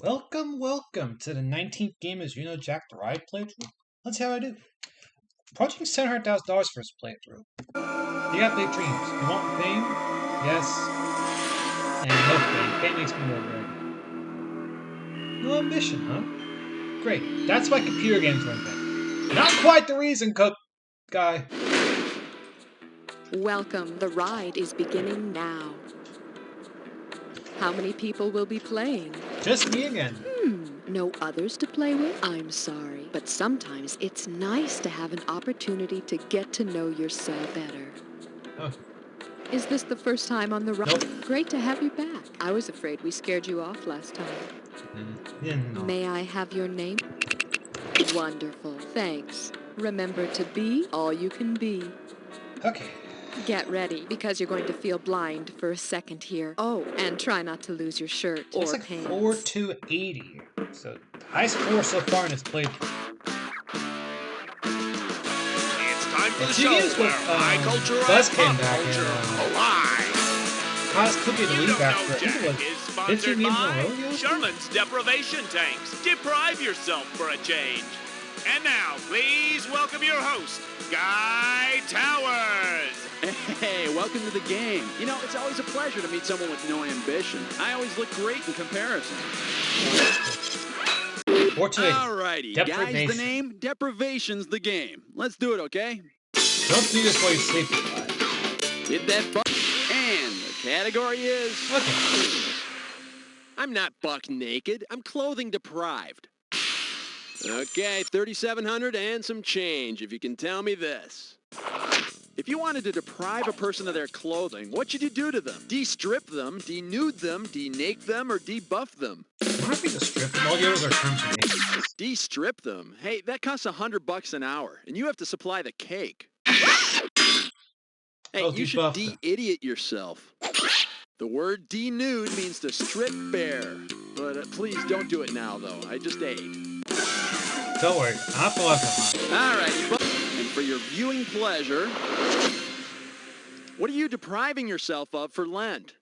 Welcome to the 19th game as Jack the Ride playthrough. Let's see how I do. Approaching $700,000 for this playthrough. You got big dreams. You want fame? Yes. And no fame. Fame makes me more good. No ambition, huh? Great. That's why computer games were invented. Not quite the reason, Cook guy. Welcome. The ride is beginning now. How many people will be playing? Just me again. No others to play with? I'm sorry, but sometimes it's nice to have an opportunity to get to know yourself better. Oh. Is this the first time on the ride? Nope. Great to have you back. I was afraid we scared you off last time. No. May I have your name? Wonderful. Thanks. Remember to be all you can be. Okay. Get ready, because you're going to feel blind for a second here. Oh, and try not to lose your shirt or It's like pants. 4-2-80. So, high score so far in this playthrough. It's time for the Two show games with, where high culture Buzz and came pop back culture and, collide. Cause Cookie the You lead don't back know for, I think Jack it was is 15 sponsored games in a by row ago? Sherman's Deprivation Tanks. Deprive yourself for a change. And now, please welcome your host, Guy Towers. Hey, welcome to the game. You know, it's always a pleasure to meet someone with no ambition. I always look great in comparison. 4-2-80. Alrighty, Guy's the Deprivation. name, Deprivation's the game. Let's do it, okay? Don't do this while you sleep. Hit that button. And the category is... Okay. I'm not buck naked. I'm clothing deprived. Okay, 3,700 and some change, if you can tell me this. If you wanted to deprive a person of their clothing, what should you do to them? De-strip them, denude them, denake them, or debuff them? I'm happy to strip them. All the others are terms and conditions. De-strip them? Hey, that costs $100 an hour, and you have to supply the cake. Hey, Oh, you should debuff them. de-idiot yourself. The word denude means to strip bare. But please don't do it now, though. I just ate. Don't worry. I'm not the left behind. Alrighty, and for your viewing pleasure, what are you depriving yourself of for Lent?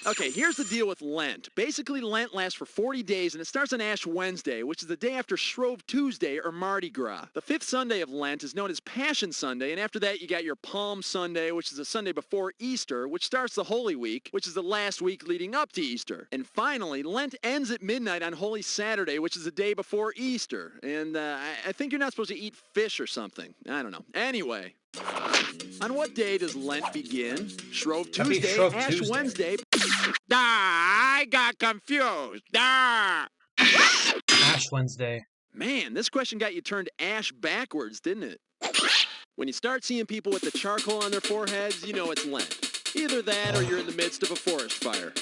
Okay, here's the deal with Lent. Basically, Lent lasts for 40 days, and it starts on Ash Wednesday, which is the day after Shrove Tuesday or Mardi Gras. The fifth Sunday of Lent is known as Passion Sunday, and after that, you got your Palm Sunday, which is the Sunday before Easter, which starts the Holy Week, which is the last week leading up to Easter. And finally, Lent ends at midnight on Holy Saturday, which is the day before Easter. And I think you're not supposed to eat fish or something. I don't know. Anyway. On what day does Lent begin? Shrove Tuesday, Shrove Ash Tuesday. Wednesday. I got confused. Ash Wednesday. Man, this question got you turned ash backwards, didn't it? When you start seeing people with the charcoal on their foreheads, you know it's Lent. Either that or you're in the midst of a forest fire.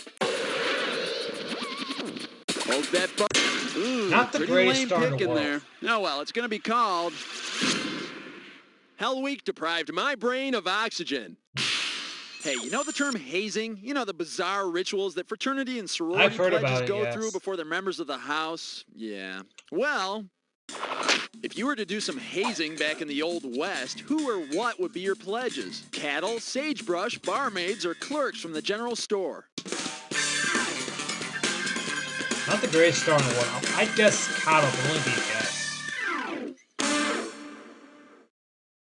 Hold that button. Not the pretty greatest lame start in pick the in world. there. Oh well, it's going to be called Hell Week deprived my brain of oxygen. Hey, you know the term hazing? You know, the bizarre rituals that fraternity and sorority I've heard pledges about it, go yes. through before they're members of the house? Yeah. Well, if you were to do some hazing back in the Old West, who or what would be your pledges? Cattle, sagebrush, barmaids, or clerks from the general store? Not the greatest start in the world. I guess cattle, but only be a guess.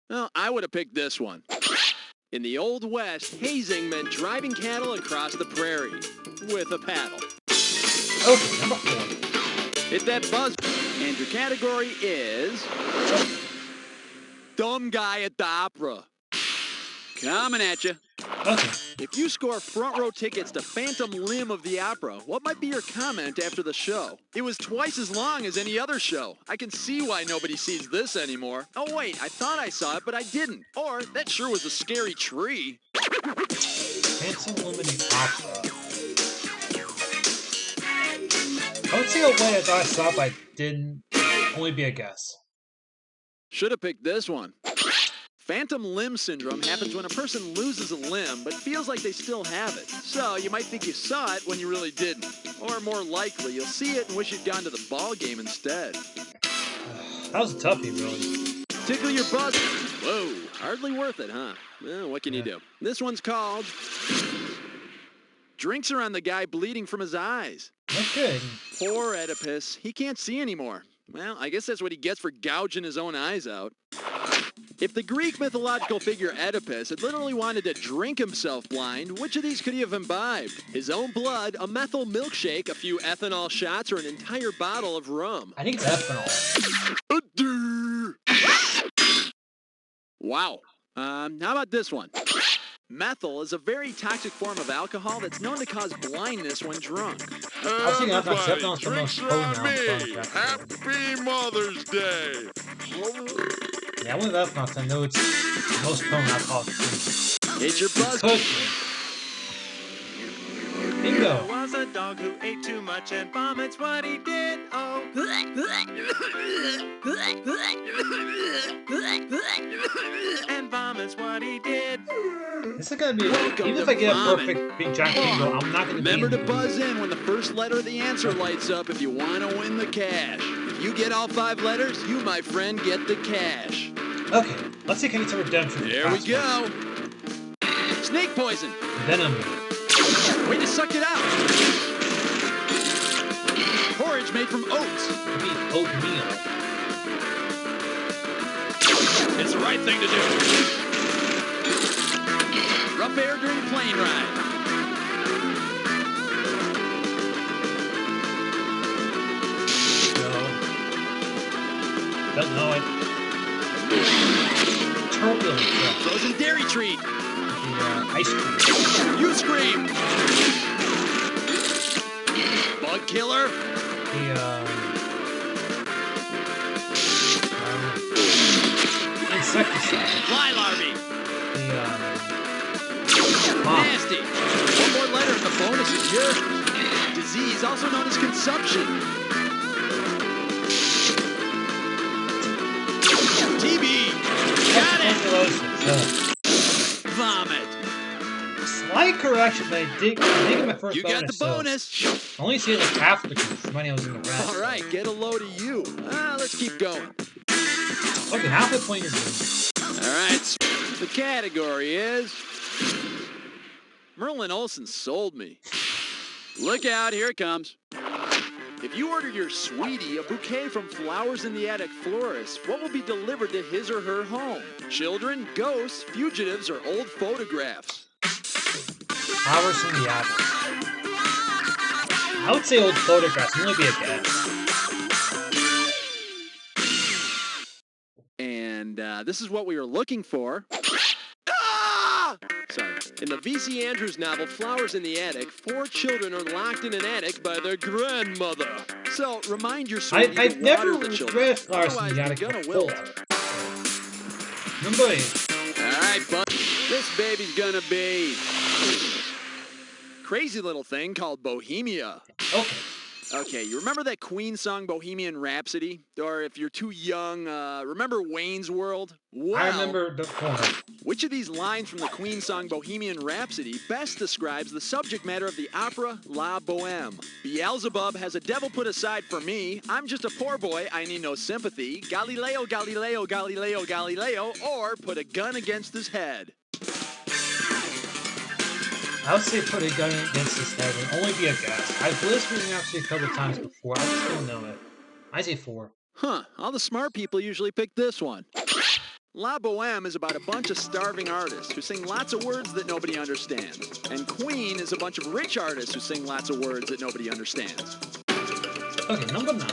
Well, I would have picked this one. In the Old West, hazing meant driving cattle across the prairie with a paddle. Okay, number 4. Hit that buzz. And your category is Dumb Guy at the Opera. Coming at you. Okay. If you score front row tickets to Phantom Limb of the Opera, what might be your comment after the show? It was twice as long as any other show. I can see why nobody sees this anymore. Oh wait, I thought I saw it, but I didn't. Or, that sure was a scary tree. Phantom Limited Opera. I would say a way I thought I saw it, but I didn't. Only be a guess. Should have picked this one. Phantom limb syndrome happens when a person loses a limb but feels like they still have it. So you might think you saw it when you really didn't. Or more likely, you'll see it and wish you'd gone to the ball game instead. That was a toughie, really. Tickle your buzz. Whoa, hardly worth it, huh? Well, what can you do? This one's called Drinks are on the guy bleeding from his eyes. Okay. Poor Oedipus. He can't see anymore. Well, I guess that's what he gets for gouging his own eyes out. If the Greek mythological figure Oedipus had literally wanted to drink himself blind, which of these could he have imbibed? His own blood, a methyl milkshake, a few ethanol shots, or an entire bottle of rum? I think it's ethanol. Wow. How about this one? Methyl is a very toxic form of alcohol that's known to cause blindness when drunk. I was thinking ethanol's the most Drinks potent on me. alcohol. Happy Mother's Day. Yeah, I went with ethanol because I know it's the most potent alcohol. It's your buzz. Bingo. There was a dog who ate too much and vomits what he did. Oh. And vomits what he did. This is gonna be. Welcome Even if to I get a vomit. perfect big giant bingo, I'm not gonna Remember be to in the mood. buzz in when the first letter of the answer lights up if you want to win the cash. If you get all 5 letters, you, my friend, get the cash. Okay, let's see if I can get some redemption. There we go. Snake poison. Venom. Way to suck it out. Porridge made from oats. Could be oatmeal. It's the right thing to do. Rough air during plane ride. No. Don't know it. Turbulent. Frozen dairy treat. The ice cream. You scream. Bug killer. The insecticide. Fly larvae. The moth. Nasty. One more letter and the bonus is yours. Disease, also known as consumption. TB. Got it. Tuberculosis. Vomit. Slight correction, but I did get my first You got the so bonus. I only see like half the proof. Money was in the rest. All right, get a load of you. Let's keep going. Okay, half the point is All right, the category is Merlin Olsen sold me. Look out, here it comes. If you order your sweetie a bouquet from Flowers in the Attic florist, what will be delivered to his or her home? Children, ghosts, fugitives, or old photographs? Flowers in the Attic. I would say old photographs. Only be a guess. And this is what we were looking for. Ah! Sorry. In the V.C. Andrews novel, Flowers in the Attic, 4 children are locked in an attic by their grandmother. So, remind your sweetie I've to never water the children. read Flowers in Otherwise, the they're Attic gonna before. wilt. Number 8. All right, bud. This baby's gonna be crazy little thing called Bohemia. Okay. Okay, you remember that Queen song Bohemian Rhapsody? Or if you're too young, remember Wayne's World? Well, I remember the corner. which of these lines from the Queen song Bohemian Rhapsody best describes the subject matter of the opera La Boheme? Beelzebub has a devil put aside for me. I'm just a poor boy, I need no sympathy. Galileo, Galileo, Galileo, Galileo, or put a gun against his head. I would say put a gun against his head and only be a guess. I've listened to it actually a couple times before. I just don't know it. I say 4. Huh, all the smart people usually pick this one. La Boheme is about a bunch of starving artists who sing lots of words that nobody understands. And Queen is a bunch of rich artists who sing lots of words that nobody understands. Okay, number 9.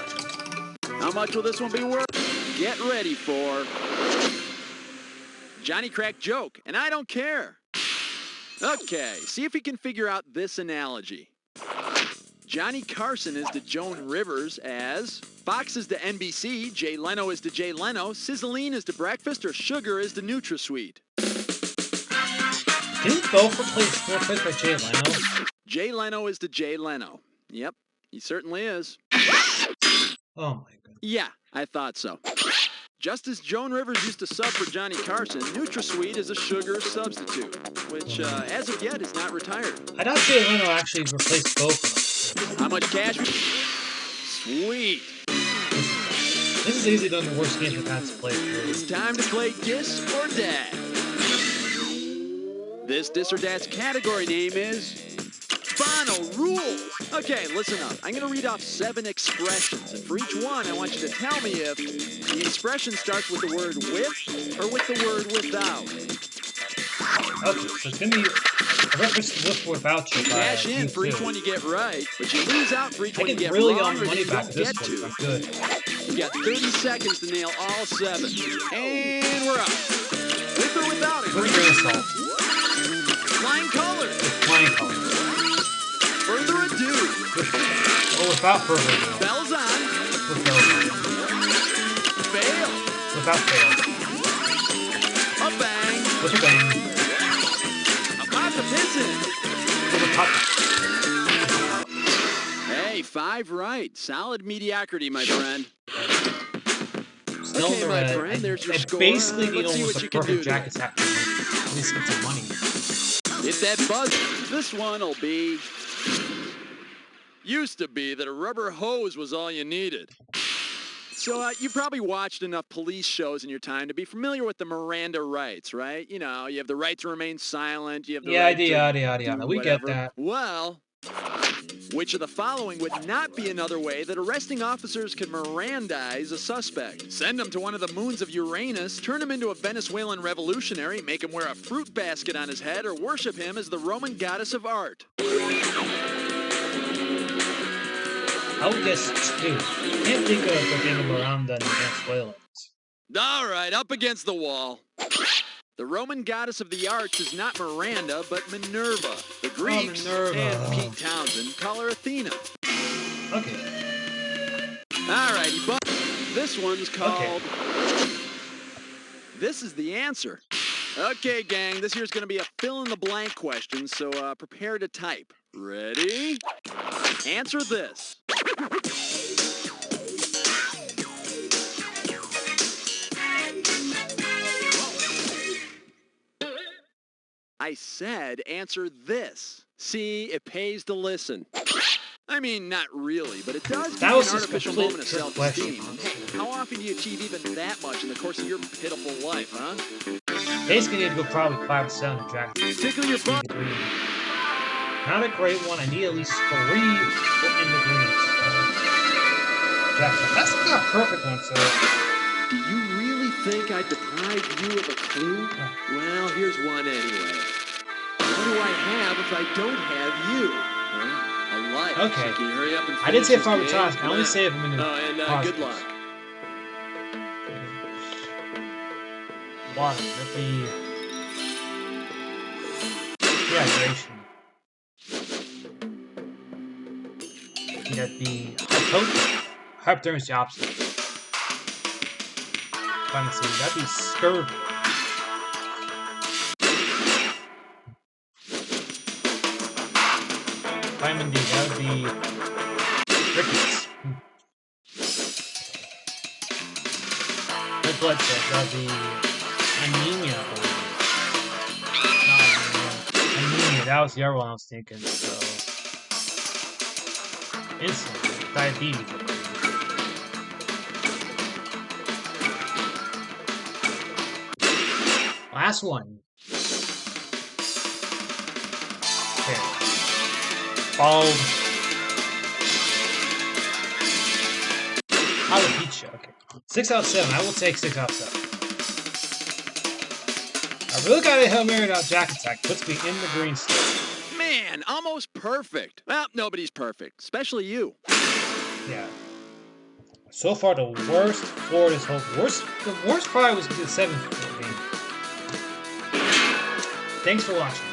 How much will this one be worth? Get ready for Johnny Crack Joke, and I don't care. Okay, see if you can figure out this analogy. Johnny Carson is to Joan Rivers as Fox is to NBC, Jay Leno is to Jay Leno, Sizzling is to breakfast, or Sugar is to NutraSweet. Didn't both replace by Jay Leno? Jay Leno is to Jay Leno. Yep, he certainly is. Oh my god. Yeah, I thought so. Just as Joan Rivers used to sub for Johnny Carson, NutraSweet is a sugar substitute, which, as of yet, is not retired. I thought Jay Leno actually replaced both of them. How much cash? Sweet. This is easily done the worst game I've had to play through. It's time to play Dis or Dat. This Dis or Dat's category name is Bono rules. Okay, listen up. I'm going to read off 7 expressions, and for each one, I want you to tell me if the expression starts with the word with or with the word without. Okay, so it's gonna be a reference to with or without you. You cash in for each one you get right, but you lose out for each I one you can get really wrong on or that money you back don't this get one. to. I'm good. You got 30 seconds to nail all 7. And we're up. With or without it? With a grain of salt. Flying colors. With flying colors. Further ado. Or without further ado. Bells on. With bells on. Fail. Without fail. A bang. With a bang. A pot to piss in. With a pop. Hey, 5 right. Solid mediocrity, my friend. Still Okay, in the my red. friend, there's your I score. basically need Let's see almost what a you can perfect do jack today. attack to at least get some money. Hit that buzzer. This one'll be... Used to be that a rubber hose was all you needed. So you probably watched enough police shows in your time to be familiar with the Miranda rights, right? You know, you have the right to remain silent. You have the right to Yada yada. do We get whatever. that. Well, which of the following would not be another way that arresting officers could Mirandize a suspect? Send him to one of the moons of Uranus, turn him into a Venezuelan revolutionary, make him wear a fruit basket on his head, or worship him as the Roman goddess of art? I would guess 2. Can't think of the thing of Miranda and Venezuelans. All right, up against the wall. The Roman goddess of the arts is not Miranda, but Minerva. The Greeks Minerva. and Pete Townsend call her Athena. Okay. All righty, but this one's called... This is the answer. Okay, gang, this here's going to be a fill-in-the-blank question, so prepare to type. Ready? Answer this. I said answer this. See, it pays to listen. I mean, not really, but it does give That you was an just artificial complete moment of trick self-esteem. question. Hey, how often do you achieve even that much in the course of your pitiful life, huh? Basically, need to go probably 5 to 7 to jack. Tickle your butt. Not a great one. I need at least 3 in the greens. Jack. That's not a perfect one, so. Do you really think I deprived you of a clue? Well, here's one anyway. What do I have if I don't have you? Huh? A life. Okay. So can you hurry up and I didn't finish say this 5 game? times. I Come only on. say if I'm in the Oh, and good positives. luck. Water. That'd be dehydration. That'd be hypothermia. Hypothermia is the opposite. Vitamin C. That'd be scurvy. Vitamin D. That would be rickets. Red blood cells. That would be anemia, I believe. Not anemia. Anemia. That was the other one I was thinking. So insulin. Diabetes, I believe. Last one. Okay. Bald. Alopecia. Okay. 6 out of 7. I will take 6 out of 7. I really gotta Hail Mary out Jack Attack. Puts me in the green still. Man, almost perfect. Well, nobody's perfect, especially you. Yeah. So far, the worst Florida's hope. The worst probably was the 7th game. Thanks for watching.